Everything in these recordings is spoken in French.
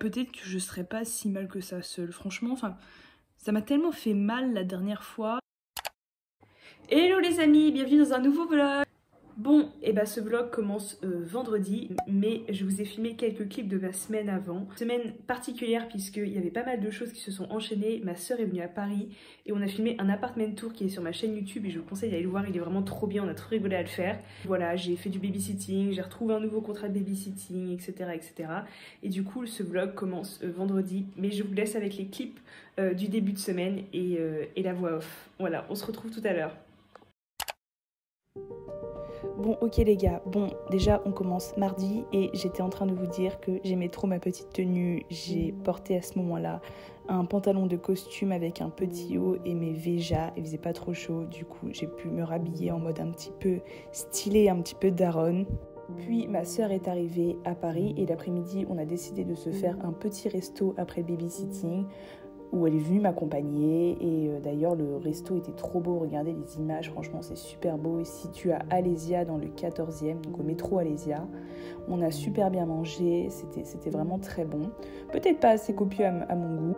peut-être que je serais pas si mal que ça seule. Franchement, enfin, ça m'a tellement fait mal la dernière fois. Hello les amis, bienvenue dans un nouveau vlog. Bon, et bah ce vlog commence vendredi, mais je vous ai filmé quelques clips de la semaine avant. Semaine particulière puisqu'il y avait pas mal de choses qui se sont enchaînées. Ma soeur est venue à Paris et on a filmé un apartment tour qui est sur ma chaîne YouTube et je vous conseille d'aller le voir, il est vraiment trop bien, on a trop rigolé à le faire. Voilà, j'ai fait du babysitting, j'ai retrouvé un nouveau contrat de babysitting, etc. etc. Et du coup, ce vlog commence vendredi, mais je vous laisse avec les clips du début de semaine et la voix off. Voilà, on se retrouve tout à l'heure. Bon ok les gars, bon déjà on commence mardi et j'étais en train de vous dire que j'aimais trop ma petite tenue. J'ai porté à ce moment-là un pantalon de costume avec un petit haut et mes Véjas, il faisait pas trop chaud, du coup j'ai pu me rhabiller en mode un petit peu stylé, un petit peu daronne. Puis ma soeur est arrivée à Paris et l'après-midi on a décidé de se faire un petit resto après le babysitting où elle est venue m'accompagner et d'ailleurs le resto était trop beau, regardez les images, franchement c'est super beau. Et situé à Alésia dans le 14e, donc au métro Alésia, on a super bien mangé, c'était vraiment très bon, peut-être pas assez copieux à mon goût.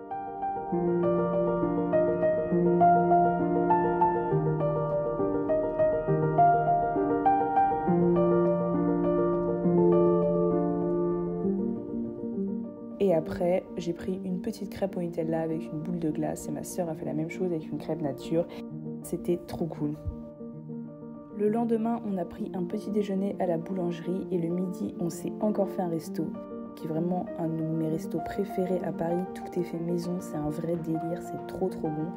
Et après, j'ai pris une petite crêpe au Nutella avec une boule de glace et ma soeur a fait la même chose avec une crêpe nature. C'était trop cool. Le lendemain, on a pris un petit déjeuner à la boulangerie et le midi, on s'est encore fait un resto qui est vraiment un de mes restos préférés à Paris. Tout est fait maison, c'est un vrai délire, c'est trop bon.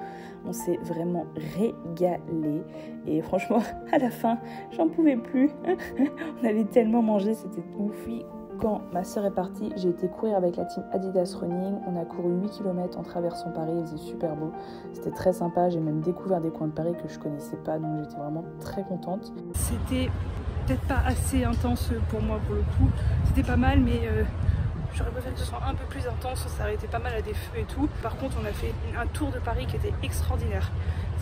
On s'est vraiment régalé et franchement, à la fin, j'en pouvais plus. On avait tellement mangé, c'était ouf. Quand ma soeur est partie, j'ai été courir avec la team Adidas Running. On a couru 8 km en traversant Paris, il faisait super beau. C'était très sympa, j'ai même découvert des coins de Paris que je connaissais pas, donc j'étais vraiment très contente. C'était peut-être pas assez intense pour moi pour le coup. C'était pas mal, mais j'aurais préféré que ce soit un peu plus intense, ça aurait été pas mal à des feux et tout. Par contre, on a fait un tour de Paris qui était extraordinaire.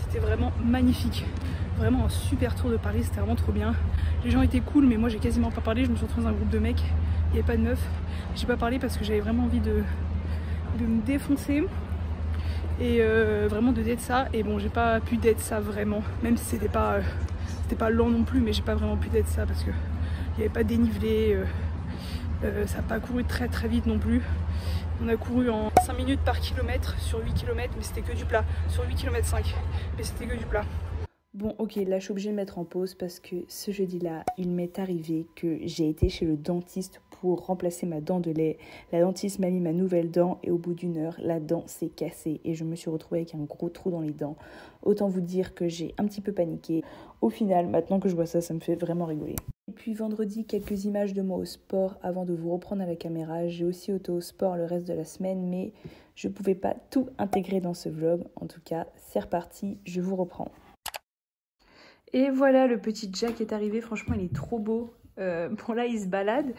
C'était vraiment magnifique. Vraiment un super tour de Paris, c'était vraiment trop bien. Les gens étaient cool, mais moi j'ai quasiment pas parlé, je me suis retrouvée dans un groupe de mecs. Il n'y avait pas de meuf, j'ai pas parlé parce que j'avais vraiment envie de me défoncer et vraiment de date ça. Et bon, j'ai pas pu date ça vraiment, même si c'était pas lent non plus, mais j'ai pas vraiment pu date ça parce que il n'y avait pas dénivelé, ça n'a pas couru très vite non plus. On a couru en 5 minutes par kilomètre sur 8 km, mais c'était que du plat, sur 8 km 5, mais c'était que du plat. Bon ok, là je suis obligée de mettre en pause parce que ce jeudi-là, il m'est arrivé que j'ai été chez le dentiste pour remplacer ma dent de lait. La dentiste m'a mis ma nouvelle dent et au bout d'une heure, la dent s'est cassée et je me suis retrouvée avec un gros trou dans les dents. Autant vous dire que j'ai un petit peu paniqué. Au final, maintenant que je vois ça, ça me fait vraiment rigoler. Et puis vendredi, quelques images de moi au sport avant de vous reprendre à la caméra. J'ai aussi été au sport le reste de la semaine, mais je ne pouvais pas tout intégrer dans ce vlog. En tout cas, c'est reparti, je vous reprends. Et voilà, le petit Jack est arrivé, franchement il est trop beau. Bon là il se balade,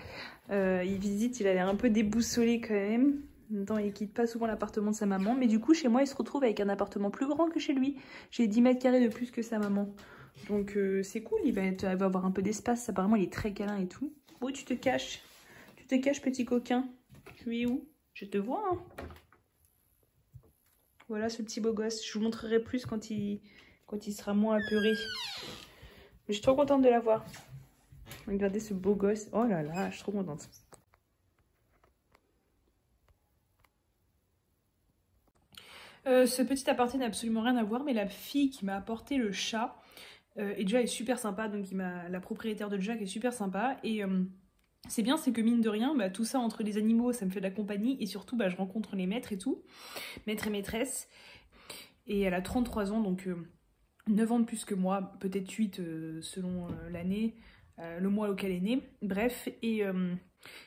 il visite, il a l'air un peu déboussolé quand même. En même temps il quitte pas souvent l'appartement de sa maman, mais du coup chez moi il se retrouve avec un appartement plus grand que chez lui. J'ai 10 mètres carrés de plus que sa maman. Donc c'est cool, il va avoir un peu d'espace, apparemment il est très câlin et tout. Où tu te caches? Tu te caches petit coquin? Tu es où? Je te vois hein. Voilà ce petit beau gosse, je vous montrerai plus quand il sera moins apeuré. Mais je suis trop contente de l'avoir. Regardez ce beau gosse. Oh là là, je suis trop contente. Ce petit aparté n'a absolument rien à voir, mais la fille qui m'a apporté le chat, et déjà est super sympa, donc la propriétaire de Jack est super sympa. Et c'est bien, c'est que mine de rien, bah, tout ça entre les animaux, ça me fait de la compagnie. Et surtout, bah, je rencontre les maîtres et tout, maîtres et maîtresses. Et elle a 33 ans, donc 9 ans de plus que moi, peut-être 8 selon l'année, le mois auquel elle est née. Bref, et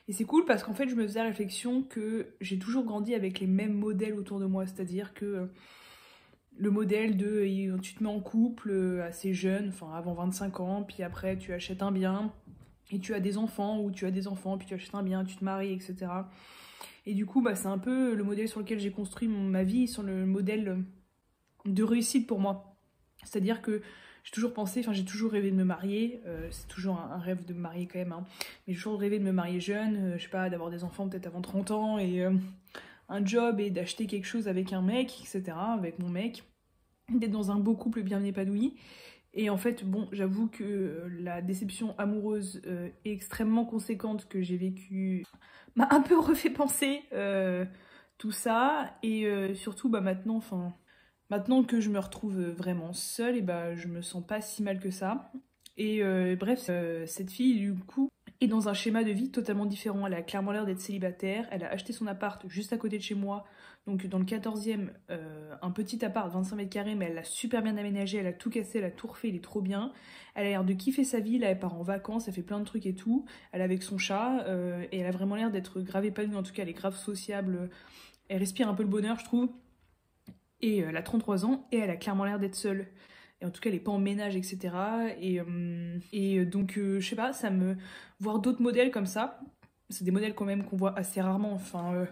c'est cool parce qu'en fait je me faisais la réflexion que j'ai toujours grandi avec les mêmes modèles autour de moi, c'est-à-dire que le modèle de tu te mets en couple assez jeune, enfin avant 25 ans, puis après tu achètes un bien et tu as des enfants, ou tu as des enfants puis tu achètes un bien, tu te maries, etc. Et du coup bah, c'est un peu le modèle sur lequel j'ai construit ma vie, sur le modèle de réussite pour moi. C'est-à-dire que j'ai toujours pensé, enfin j'ai toujours rêvé de me marier, c'est toujours un rêve de me marier quand même, hein. Mais j'ai toujours rêvé de me marier jeune, je sais pas, d'avoir des enfants peut-être avant 30 ans et un job et d'acheter quelque chose avec un mec, etc., avec mon mec, d'être dans un beau couple bien épanoui. Et en fait, bon, j'avoue que la déception amoureuse extrêmement conséquente que j'ai vécue m'a un peu refait penser tout ça. Et surtout, bah maintenant que je me retrouve vraiment seule, et bah je me sens pas si mal que ça. Et bref, cette fille, du coup, est dans un schéma de vie totalement différent. Elle a clairement l'air d'être célibataire. Elle a acheté son appart juste à côté de chez moi, donc dans le 14e, un petit appart, 25 mètres carrés, mais elle l'a super bien aménagé, elle a tout cassé, elle a tout refait, il est trop bien. Elle a l'air de kiffer sa vie, là elle part en vacances, elle fait plein de trucs et tout. Elle est avec son chat, et elle a vraiment l'air d'être grave épanouie, en tout cas elle est grave sociable. Elle respire un peu le bonheur, je trouve. Et elle a 33 ans, et elle a clairement l'air d'être seule. Et en tout cas, elle n'est pas en ménage, etc. Et donc, je sais pas, ça me... Voir d'autres modèles comme ça, c'est des modèles quand même qu'on voit assez rarement, enfin...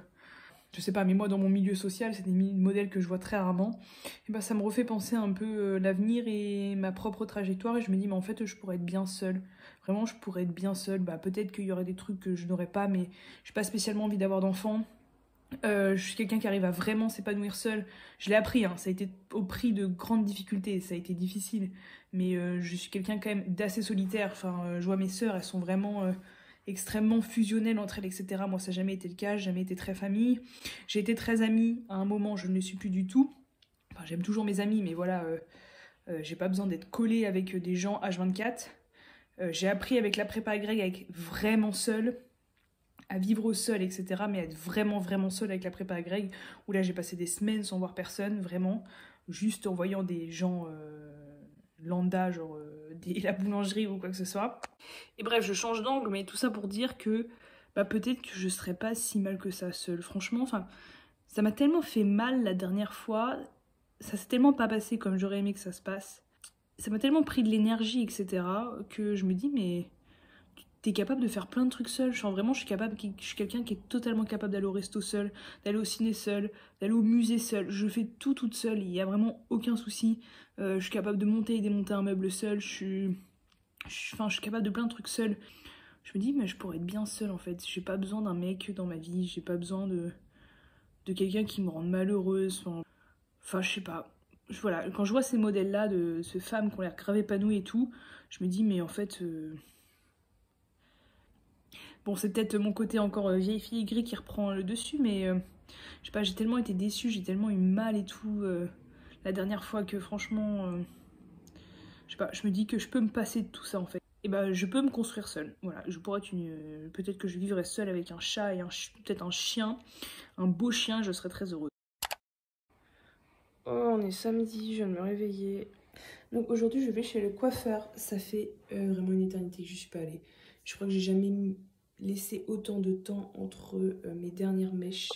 je sais pas, mais moi dans mon milieu social, c'est des modèles que je vois très rarement. Et bah ça me refait penser un peu l'avenir et ma propre trajectoire. Et je me dis, mais en fait, je pourrais être bien seule. Vraiment, je pourrais être bien seule. Bah peut-être qu'il y aurait des trucs que je n'aurais pas, mais j'ai pas spécialement envie d'avoir d'enfants. Je suis quelqu'un qui arrive à vraiment s'épanouir seul. Je l'ai appris, hein, ça a été au prix de grandes difficultés, ça a été difficile. Mais je suis quelqu'un quand même d'assez solitaire. Enfin, je vois mes sœurs, elles sont vraiment extrêmement fusionnelles entre elles, etc. Moi, ça n'a jamais été le cas, j'ai jamais été très famille. J'ai été très amie, à un moment, je ne le suis plus du tout. Enfin, j'aime toujours mes amis, mais voilà, j'ai pas besoin d'être collée avec des gens H24. J'ai appris avec la prépa grecque à être vraiment seule, à vivre seule, etc. Mais à être vraiment, vraiment seule avec la prépa grecque, où là, j'ai passé des semaines sans voir personne, vraiment, juste en voyant des gens lambda, genre la boulangerie ou quoi que ce soit. Et bref, je change d'angle, mais tout ça pour dire que bah, peut-être que je serais pas si mal que ça seule. Franchement, enfin, ça m'a tellement fait mal la dernière fois, ça s'est tellement pas passé comme j'aurais aimé que ça se passe. Ça m'a tellement pris de l'énergie, etc., que je me dis, mais t'es capable de faire plein de trucs seul. Genre vraiment, je suis quelqu'un qui est totalement capable d'aller au resto seul, d'aller au ciné seul, d'aller au musée seul. Je fais tout toute seule, il y a vraiment aucun souci. Je suis capable de monter et démonter un meuble seul. Enfin, je suis capable de plein de trucs seul. Je me dis, mais je pourrais être bien seule en fait. J'ai pas besoin d'un mec dans ma vie. J'ai pas besoin de quelqu'un qui me rende malheureuse. Enfin, je sais pas. Voilà, quand je vois ces modèles-là de ces femmes qui ont l'air grave épanouies et tout, je me dis, mais en fait. Bon, c'est peut-être mon côté encore vieille fille aigrie qui reprend le dessus, mais je sais pas, j'ai tellement été déçue, j'ai tellement eu mal et tout la dernière fois que franchement, je sais pas, je me dis que je peux me passer de tout ça en fait. Et bah, je peux me construire seule. Voilà, je pourrais être peut-être que je vivrais seule avec un chat et peut-être un chien, un beau chien, je serais très heureuse. Oh, on est samedi, je viens de me réveiller. Donc aujourd'hui, je vais chez le coiffeur. Ça fait vraiment une éternité que je suis pas allée. Je crois que j'ai jamais laissé autant de temps entre mes dernières mèches.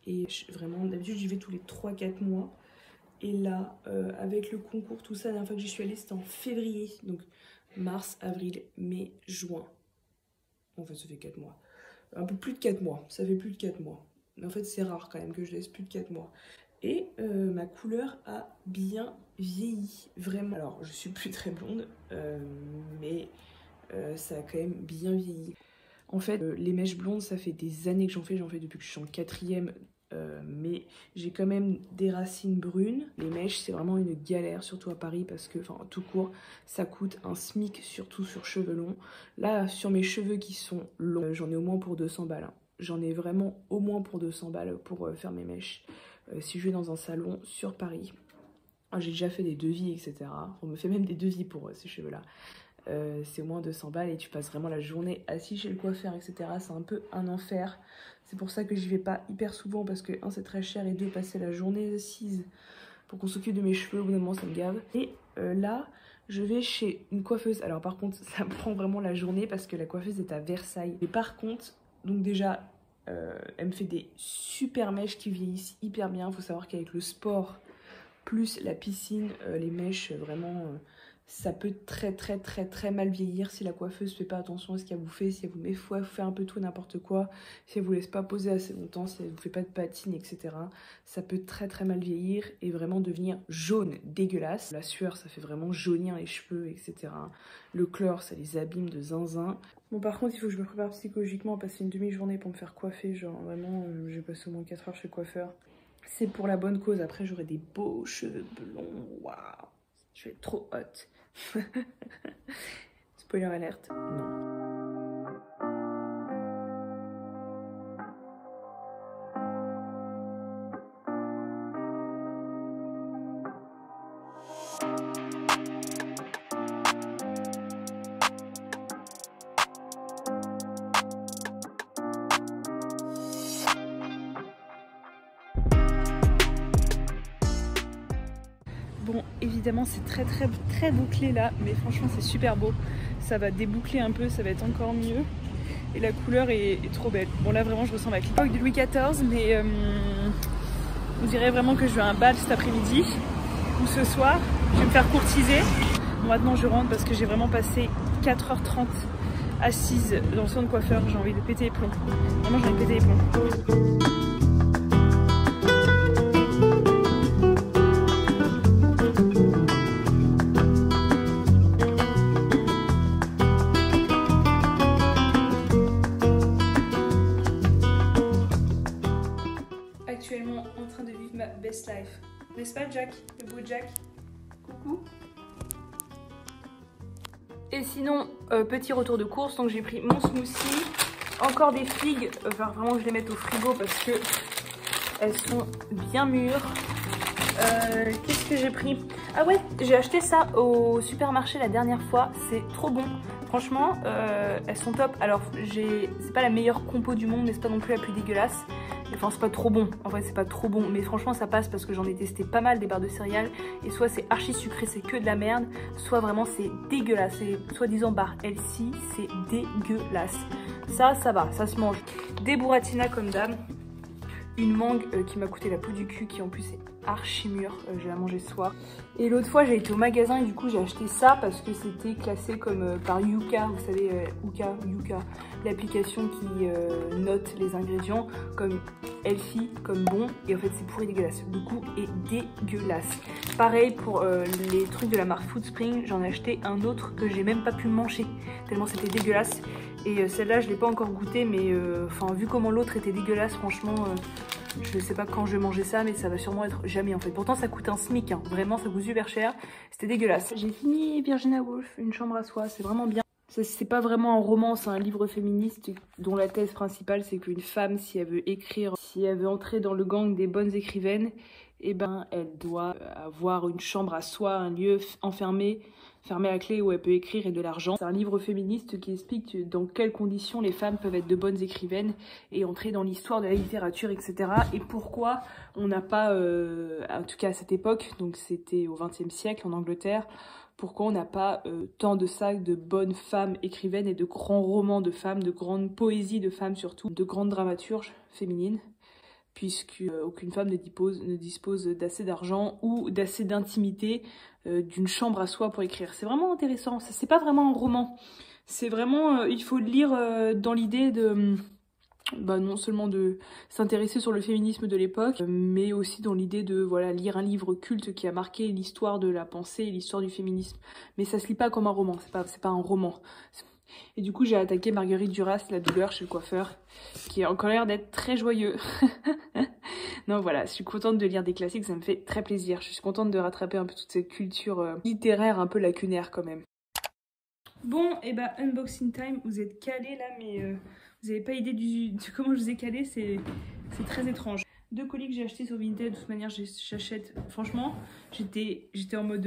Et vraiment, d'habitude, j'y vais tous les 3-4 mois. Et là, avec le concours, tout ça, la dernière fois que j'y suis allée, c'était en février. Donc mars, avril, mai, juin. En fait, ça fait 4 mois. Un peu plus de 4 mois. Ça fait plus de 4 mois. Mais en fait, c'est rare quand même que je laisse plus de 4 mois. Et ma couleur a bien vieilli, vraiment. Alors, je suis plus très blonde, mais ça a quand même bien vieilli. En fait, les mèches blondes, ça fait des années que j'en fais depuis que je suis en 4e. Mais j'ai quand même des racines brunes. Les mèches, c'est vraiment une galère, surtout à Paris, parce que, enfin, tout court, ça coûte un SMIC, surtout sur cheveux longs. Là, sur mes cheveux qui sont longs, j'en ai au moins pour 200 balles. Hein. J'en ai vraiment au moins pour 200 balles pour faire mes mèches. Si je vais dans un salon sur Paris, j'ai déjà fait des devis, etc. On me fait même des devis pour ces cheveux-là. C'est au moins 200 balles et tu passes vraiment la journée assis chez le coiffeur, etc. C'est un peu un enfer. C'est pour ça que j'y vais pas hyper souvent parce que, un, c'est très cher et deux, passer la journée assise pour qu'on s'occupe de mes cheveux, au bout d'un moment, ça me gave. Et là, je vais chez une coiffeuse. Alors par contre, ça prend vraiment la journée parce que la coiffeuse est à Versailles. Et par contre, donc déjà, elle me fait des super mèches qui vieillissent hyper bien. Il faut savoir qu'avec le sport plus la piscine, les mèches vraiment ça peut très mal vieillir si la coiffeuse fait pas attention à ce qu'elle vous fait, si elle vous met fou, elle vous fait un peu tout n'importe quoi, si elle vous laisse pas poser assez longtemps, si elle vous fait pas de patine, etc. Ça peut très mal vieillir et vraiment devenir jaune, dégueulasse. La sueur, ça fait vraiment jaunir les cheveux, etc. Le chlore, ça les abîme de zinzin. Bon, par contre, il faut que je me prépare psychologiquement à passer une demi-journée pour me faire coiffer. Genre, vraiment, j'ai passé au moins 4 heures chez le coiffeur. C'est pour la bonne cause. Après, j'aurai des beaux cheveux blonds. Waouh! Je vais être trop hot. Spoiler alerte, non. Bon, évidemment, c'est très bouclé là, mais franchement, c'est super beau. Ça va déboucler un peu, ça va être encore mieux. Et la couleur est trop belle. Bon, là, vraiment, je ressemble à l'époque de Louis XIV, mais on dirait vraiment que je vais à un bal cet après-midi ou ce soir. Je vais me faire courtiser. Bon, maintenant, je rentre parce que j'ai vraiment passé 4h30 assise dans le salon de coiffeur. J'ai envie de péter les plombs. Vraiment, j'ai envie de péter les plombs. Actuellement en train de vivre ma best life. N'est-ce pas Jack? Le beau Jack? Coucou. Et sinon, petit retour de course, donc j'ai pris mon smoothie, encore des figues, enfin vraiment je les mette au frigo parce que elles sont bien mûres. Qu'est-ce que j'ai pris? Ah ouais, j'ai acheté ça au supermarché la dernière fois, c'est trop bon. Franchement, elles sont top. Alors, c'est pas la meilleure compo du monde, mais c'est pas non plus la plus dégueulasse. Enfin, c'est pas trop bon. En fait, c'est pas trop bon. Mais franchement, ça passe parce que j'en ai testé pas mal des barres de céréales. Et soit c'est archi sucré, c'est que de la merde. Soit vraiment, c'est dégueulasse. C'est soi-disant barre Elsie, c'est dégueulasse. Ça va, ça se mange. Des burratinas comme d'hab. Une mangue qui m'a coûté la peau du cul, qui en plus est archi mûre, je vais la manger ce soir. Et l'autre fois j'ai été au magasin et du coup j'ai acheté ça parce que c'était classé comme par Yuka, vous savez Yuka, l'application qui note les ingrédients comme healthy, comme bon, et en fait c'est pourri dégueulasse, le goût est dégueulasse. Pareil pour les trucs de la marque Foodspring, j'en ai acheté un autre que j'ai même pas pu manger, tellement c'était dégueulasse. Et celle-là je l'ai pas encore goûté, mais vu comment l'autre était dégueulasse, franchement je sais pas quand je vais manger ça, mais ça va sûrement être jamais en fait. Pourtant ça coûte un SMIC, hein. Vraiment ça coûte super cher, c'était dégueulasse. J'ai fini Virginia Woolf, Une chambre à soi, c'est vraiment bien. C'est pas vraiment un roman, c'est un livre féministe dont la thèse principale c'est qu'une femme, si elle veut écrire, si elle veut entrer dans le gang des bonnes écrivaines, eh ben elle doit avoir une chambre à soi, un lieu fermé à clé où elle peut écrire et de l'argent. C'est un livre féministe qui explique dans quelles conditions les femmes peuvent être de bonnes écrivaines et entrer dans l'histoire de la littérature, etc. Et pourquoi on n'a pas, en tout cas à cette époque, donc c'était au XXe siècle en Angleterre, pourquoi on n'a pas tant de ça de bonnes femmes écrivaines et de grands romans de femmes, de grandes poésies de femmes surtout, de grandes dramaturges féminines, puisque aucune femme ne dispose d'assez d'argent ou d'assez d'intimité, d'une chambre à soi pour écrire. C'est vraiment intéressant, c'est pas vraiment un roman, c'est vraiment, il faut le lire dans l'idée de... non seulement de s'intéresser sur le féminisme de l'époque, mais aussi dans l'idée de lire un livre culte qui a marqué l'histoire de la pensée et l'histoire du féminisme. Mais ça se lit pas comme un roman, c'est pas un roman. Et du coup j'ai attaqué Marguerite Duras, La douleur chez le coiffeur, qui a encore l'air d'être très joyeux. Non voilà, je suis contente de lire des classiques, ça me fait très plaisir. Je suis contente de rattraper un peu toute cette culture littéraire un peu lacunaire quand même. Bon, et bah unboxing time, vous êtes calés là, mais vous n'avez pas idée de comment je vous ai calé, c'est très étrange. 2 colis que j'ai achetés sur Vinted, de toute manière j'achète, franchement, j'étais en mode,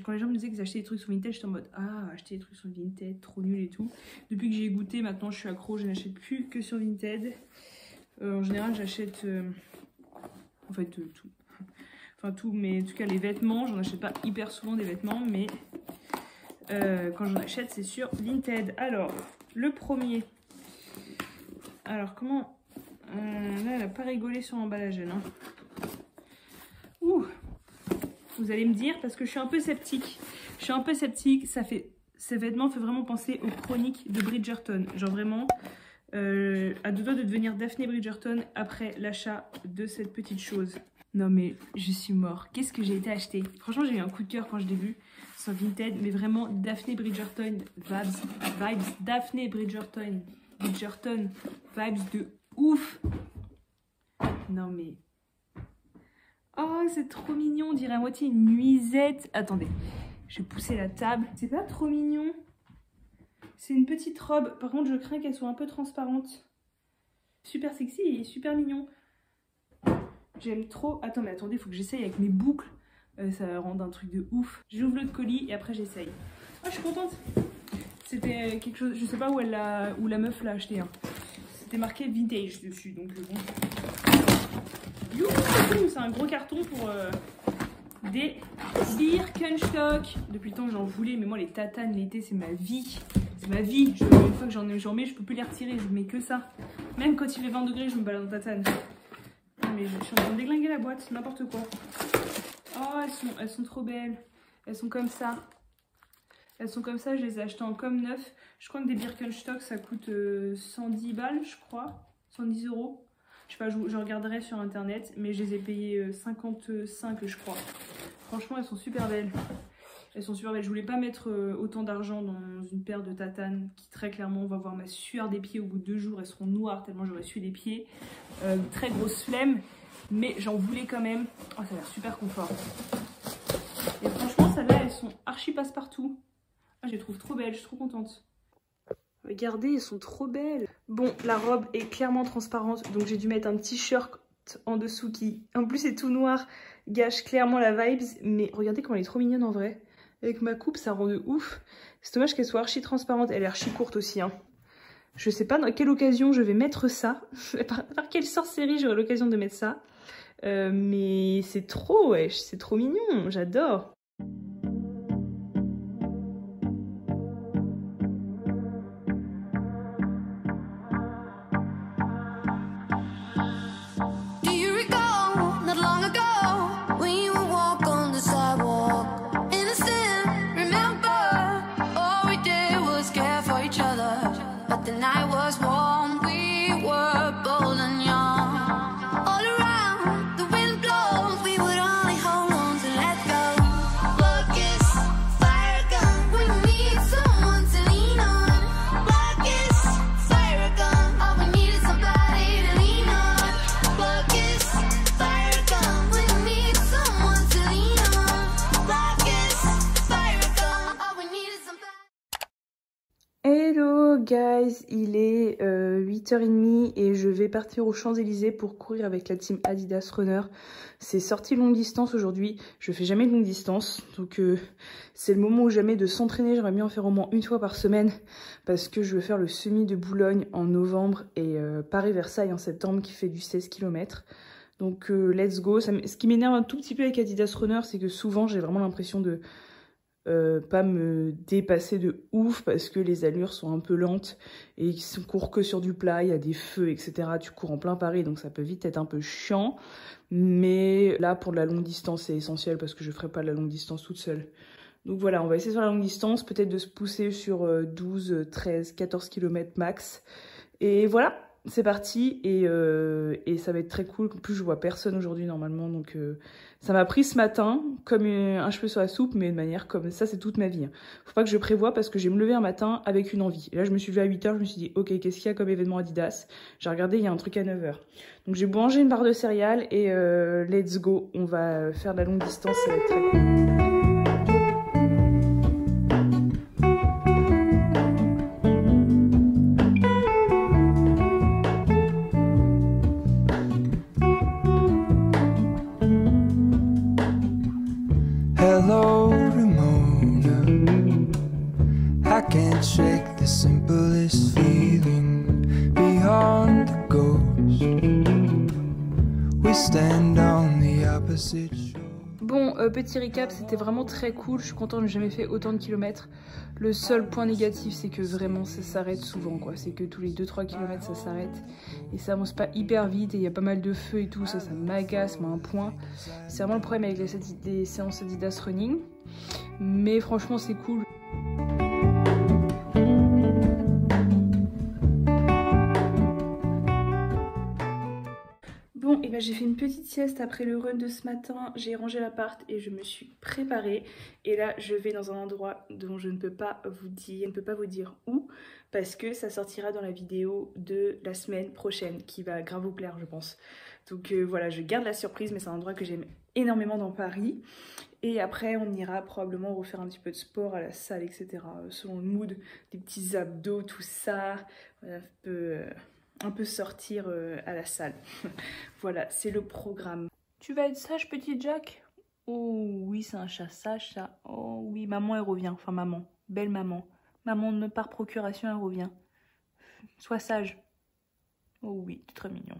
quand les gens me disaient qu'ils achetaient des trucs sur Vinted, j'étais en mode, ah, acheter des trucs sur Vinted, trop nul et tout. Depuis que j'ai goûté, maintenant je suis accro, je n'achète plus que sur Vinted. En général j'achète, en fait tout. Enfin tout, mais en tout cas les vêtements, j'en achète pas hyper souvent des vêtements, mais quand j'en achète c'est sur Vinted. Alors, le premier, alors comment... là, elle n'a pas rigolé sur l'emballage, elle. Hein. Ouh. Vous allez me dire, parce que je suis un peu sceptique. Je suis un peu sceptique, ces vêtements font vraiment penser aux chroniques de Bridgerton. Genre vraiment, à deux doigts de devenir Daphné Bridgerton après l'achat de cette petite chose. Non mais je suis mort. Qu'est-ce que j'ai été acheter? Franchement, j'ai eu un coup de cœur quand je l'ai vu sur Vinted, mais vraiment Daphné Bridgerton vibes. Daphné Bridgerton vibes de ouf. Non mais... Oh, c'est trop mignon, on dirait à moitié une nuisette. Attendez, je vais pousser la table. C'est pas trop mignon? C'est une petite robe. Par contre, je crains qu'elle soit un peu transparente. Super sexy et super mignon. J'aime trop. Attends, mais attendez, il faut que j'essaye avec mes boucles. Ça va rendre un truc de ouf. J'ouvre le colis et après j'essaye. Oh, je suis contente. C'était quelque chose, je sais pas où la meuf l'a acheté. Hein. C'était marqué vintage dessus, donc bon. Youhou, c'est un gros carton pour des Birkenstock. Depuis le temps que j'en voulais, mais moi les tatanes l'été c'est ma vie. C'est ma vie. Une fois que j'en mets, je peux plus les retirer, je mets que ça. Même quand il fait 20 degrés, je me balade en tatane. Non, mais je suis en train de déglinguer la boîte, n'importe quoi. Oh, elles sont trop belles. Elles sont comme ça. Elles sont comme ça, je les ai achetées en comme neuf. Je crois que des Birkenstock ça coûte 110 balles, je crois. 110 €. Je sais pas, je regarderai sur internet, mais je les ai payées 55, je crois. Franchement, elles sont super belles. Elles sont super belles. Je voulais pas mettre autant d'argent dans une paire de tatanes qui, très clairement, on va voir ma sueur des pieds au bout de 2 jours. Elles seront noires tellement j'aurais sué les pieds. Très grosse flemme, mais j'en voulais quand même. Oh, ça a l'air super confort. Et franchement, celles-là, elles sont archi passe-partout. Ah, je les trouve trop belles, je suis trop contente. Regardez, elles sont trop belles. Bon, la robe est clairement transparente, donc j'ai dû mettre un petit shirt en dessous qui, en plus, est tout noir, gâche clairement la vibes. Mais regardez comment elle est trop mignonne en vrai. Avec ma coupe, ça rend de ouf. C'est dommage qu'elle soit archi transparente. Elle est archi courte aussi. Hein. Je sais pas dans quelle occasion je vais mettre ça. Par quelle sorcellerie j'aurai l'occasion de mettre ça. Mais c'est trop, wesh, c'est trop mignon. J'adore. Hello guys, il est 8h30 et je vais partir aux Champs-Élysées pour courir avec la team Adidas Runner. C'est sorti longue distance aujourd'hui, je fais jamais de longue distance, donc c'est le moment ou jamais de s'entraîner. J'aimerais bien en faire au moins une fois par semaine parce que je veux faire le semi de Boulogne en novembre et Paris-Versailles en septembre qui fait du 16 km. Donc let's go. Ce qui m'énerve un tout petit peu avec Adidas Runner, c'est que souvent j'ai vraiment l'impression de pas me dépasser de ouf parce que les allures sont un peu lentes et ils courent que sur du plat, il y a des feux, etc. Tu cours en plein Paris, donc ça peut vite être un peu chiant. Mais là, pour de la longue distance, c'est essentiel parce que je ferai pas de la longue distance toute seule. Donc voilà, on va essayer sur la longue distance, peut-être de se pousser sur 12, 13, 14 km max. Et voilà, c'est parti et ça va être très cool. En plus, je vois personne aujourd'hui normalement, donc ça m'a pris ce matin comme un cheveu sur la soupe, mais de manière comme ça, c'est toute ma vie. Faut pas que je prévoie parce que je vais me lever un matin avec une envie. Et là, je me suis levée à 8h, je me suis dit, ok, qu'est-ce qu'il y a comme événement Adidas? J'ai regardé, il y a un truc à 9h. Donc j'ai mangé une barre de céréales et let's go, on va faire de la longue distance, ça va être très cool. Hello Ramona, I can't shake the simplest feeling beyond the ghost. We stand on the opposite shore. Bon, petit récap, c'était vraiment très cool, je suis contente, je n'ai jamais fait autant de kilomètres. Le seul point négatif, c'est que vraiment ça s'arrête souvent, quoi. C'est que tous les 2-3 km ça s'arrête et ça avance pas hyper vite et il y a pas mal de feu et tout, ça m'agace, mais un point. C'est vraiment le problème avec les séances Adidas Running. mais franchement c'est cool. Bon, et ben j'ai fait une petite sieste après le run de ce matin, j'ai rangé l'appart et je me suis préparée. Et là, je vais dans un endroit dont je ne peux pas vous dire où, parce que ça sortira dans la vidéo de la semaine prochaine, qui va grave vous plaire, je pense. Donc voilà, je garde la surprise, mais c'est un endroit que j'aime énormément dans Paris. Et après, on ira probablement refaire un petit peu de sport à la salle, etc. Selon le mood, des petits abdos, tout ça, un peu sortir à la salle. Voilà, c'est le programme. Tu vas être sage, petit Jack? Oh oui, c'est un chat sage, ça. Oh oui, maman, elle revient. Enfin, maman, belle maman. Maman, par procuration, elle revient. Sois sage. Oh oui, c'est très mignon.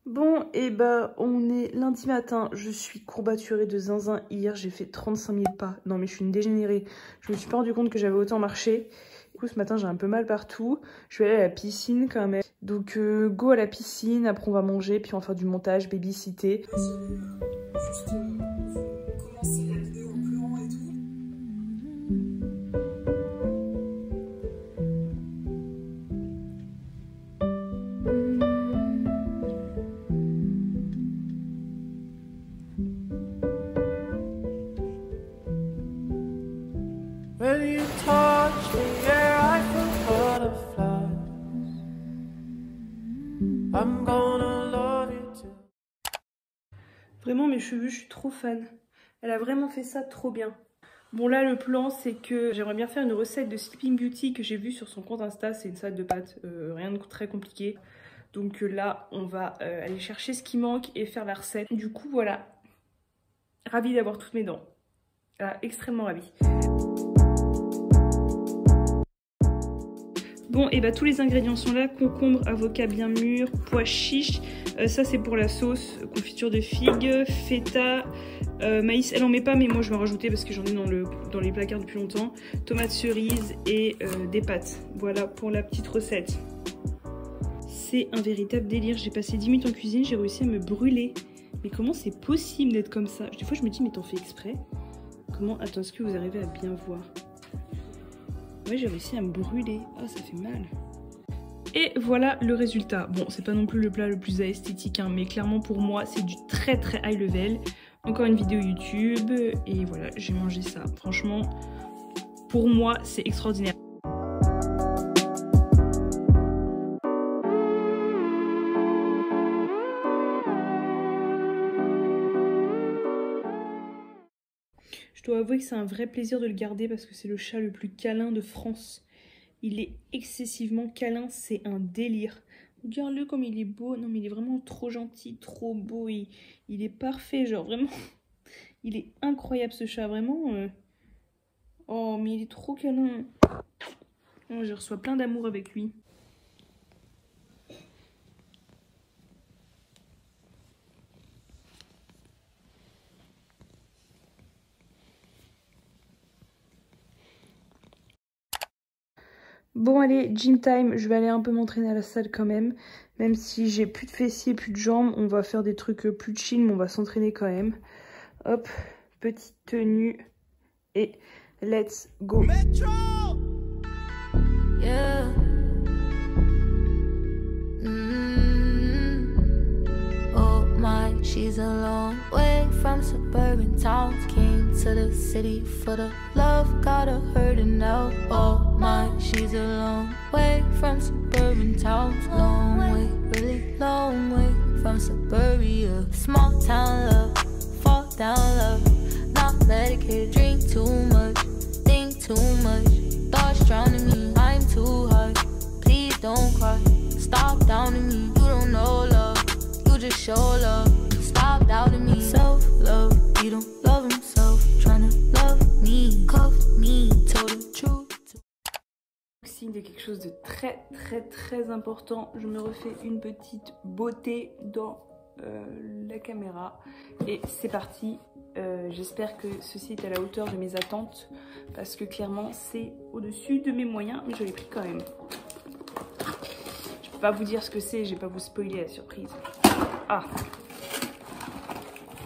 Bon, et bah on est lundi matin, je suis courbaturée de zinzin. Hier j'ai fait 35 000 pas, non mais je suis une dégénérée. Je me suis pas rendu compte que j'avais autant marché. Du coup ce matin j'ai un peu mal partout. Je vais aller à la piscine quand même. Donc go à la piscine, après on va manger, puis on va faire du montage, baby-cité. Juste commencer la vidéo en pleurant et tout. When you touch me, yeah, I feel butterflies. I'm gonna love you too. Vraiment mes cheveux, je suis trop fan. Elle a vraiment fait ça trop bien. Bon là le plan c'est que j'aimerais bien faire une recette de Sleeping Beauty que j'ai vue sur son compte Insta. C'est une salade de pâtes, rien de très compliqué. Donc là on va aller chercher ce qui manque et faire la recette. Du coup voilà, ravie d'avoir toutes mes dents. Extrêmement ravie. Bon, et bah tous les ingrédients sont là, concombre, avocat bien mûr, pois chiches, ça c'est pour la sauce, confiture de figues, feta, maïs, elle en met pas mais moi je vais en rajouter parce que j'en ai dans les placards depuis longtemps, tomates cerises et des pâtes. Voilà pour la petite recette. C'est un véritable délire, j'ai passé 10 minutes en cuisine, j'ai réussi à me brûler. Mais comment c'est possible d'être comme ça? Des fois je me dis mais t'en fais exprès? Comment? Attends, est-ce que vous arrivez à bien voir? Ouais, j'ai réussi à me brûler. Ah, ça fait mal. Et voilà le résultat. Bon, c'est pas non plus le plat le plus esthétique, hein, mais clairement pour moi, c'est du très très high level. Encore une vidéo YouTube. Et voilà, j'ai mangé ça. Franchement, pour moi, c'est extraordinaire. Je dois avouer que c'est un vrai plaisir de le garder parce que c'est le chat le plus câlin de France. Il est excessivement câlin, c'est un délire. Regarde-le comme il est beau. Non mais il est vraiment trop gentil, trop beau. Il est parfait, genre vraiment. Il est incroyable ce chat, vraiment. Oh mais il est trop câlin. Oh, je reçois plein d'amour avec lui. Bon allez, gym time, je vais aller un peu m'entraîner à la salle quand même. Même si j'ai plus de fessiers, plus de jambes, on va faire des trucs plus chill, mais on va s'entraîner quand même. Hop, petite tenue et let's go. Metro! Yeah. Oh my, she's a long way from suburban towns. Came to the city for the love, got her hurting now. Oh my, she's a long way from suburban towns. Long way, really long way from suburbia. Small town love, fall down love. Not medicated, drink too much, think too much. Thoughts drowning me, I'm too hard. Please don't cry, stop doubting me. You don't know love, you just show love. Stop doubting me. Self-love, he don't love himself. Trying to love me, cuff me, tell the truth. Signe de quelque chose de très important, je me refais une petite beauté dans la caméra et c'est parti. J'espère que ceci est à la hauteur de mes attentes parce que clairement c'est au-dessus de mes moyens, mais je l'ai pris quand même. Je peux pas vous dire ce que c'est, je vais pas vous spoiler la surprise. Ah,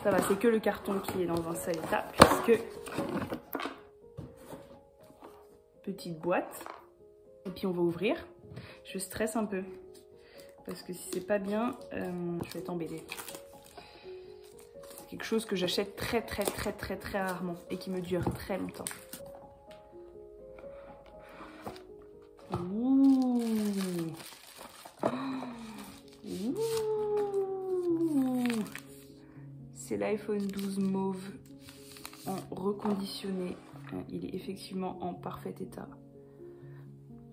ça va, c'est que le carton qui est dans un sale état puisque petite boîte. Et puis on va ouvrir. Je stresse un peu parce que si c'est pas bien, je vais être embêtée. C'est quelque chose que j'achète très rarement et qui me dure très longtemps. Ouh. Ouh. C'est l'iPhone 12 mauve en reconditionné. Il est effectivement en parfait état.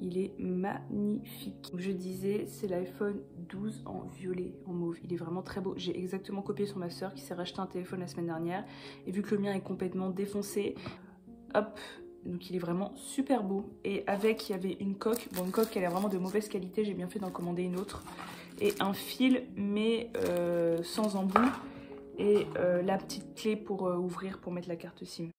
Il est magnifique. Je disais, c'est l'iPhone 12 en violet, en mauve. Il est vraiment très beau. J'ai exactement copié sur ma soeur qui s'est racheté un téléphone la semaine dernière. Et vu que le mien est complètement défoncé, hop, donc il est vraiment super beau. Et avec, il y avait une coque. Bon, une coque, elle est vraiment de mauvaise qualité. J'ai bien fait d'en commander une autre. Et un fil, mais sans embout. Et la petite clé pour ouvrir, pour mettre la carte SIM.